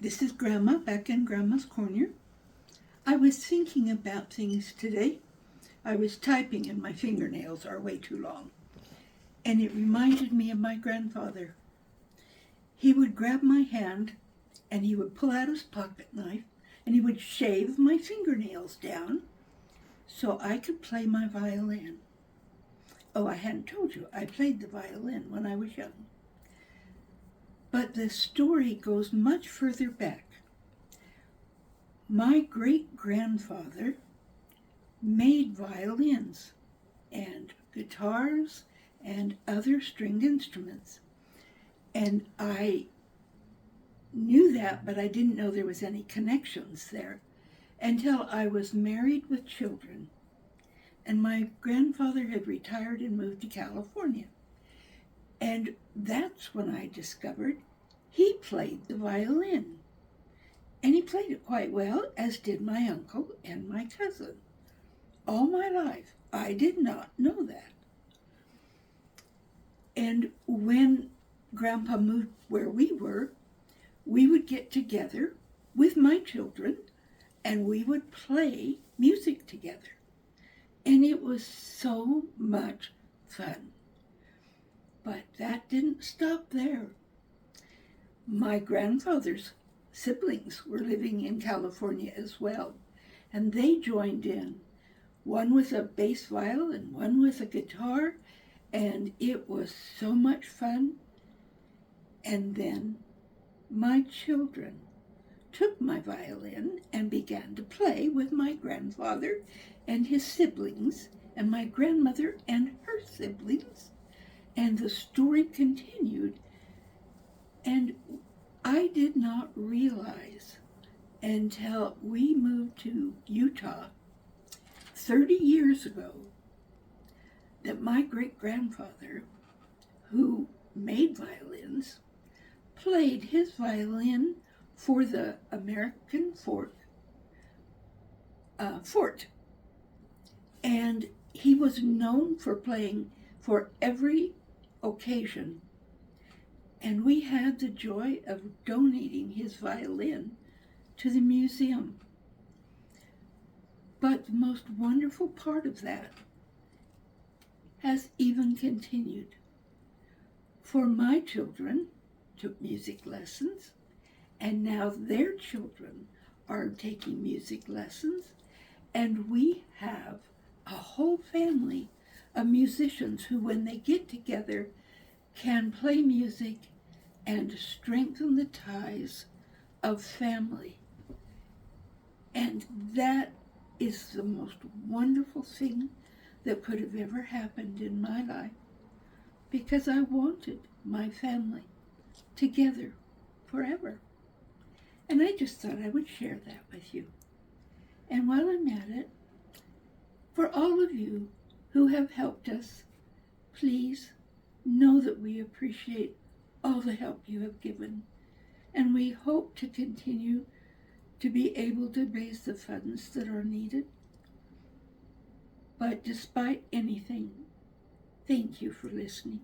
This is Grandma back in Grandma's Corner. I was thinking about things today. I was typing and my fingernails are way too long. And it reminded me of my grandfather. He would grab my hand and he would pull out his pocket knife and he would shave my fingernails down so I could play my violin. Oh, I hadn't told you, I played the violin when I was young. But the story goes much further back. My great-grandfather made violins and guitars and other stringed instruments. And I knew that, but I didn't know there was any connections there until I was married with children. And my grandfather had retired and moved to California. And that's when I discovered he played the violin. And he played it quite well, as did my uncle and my cousin. All my life, I did not know that. And when Grandpa moved where we were, we would get together with my children and we would play music together. And it was so much fun. But that didn't stop there. My grandfather's siblings were living in California as well, and they joined in, one with a bass viol and one with a guitar, and it was so much fun. And then my children took my violin and began to play with my grandfather and his siblings, and my grandmother and her siblings. And the story continued, and I did not realize until we moved to Utah 30 years ago that my great-grandfather, who made violins, played his violin for the American fort. And he was known for playing for every occasion, and we had the joy of donating his violin to the museum. But the most wonderful part of that has even continued. For my children took music lessons, and now their children are taking music lessons, and we have a whole family of musicians who, when they get together, can play music and strengthen the ties of family. And that is the most wonderful thing that could have ever happened in my life, because I wanted my family together forever. And I just thought I would share that with you. And while I'm at it, for all of you who have helped us, please know that we appreciate all the help you have given, and we hope to continue to be able to raise the funds that are needed. But despite anything, thank you for listening.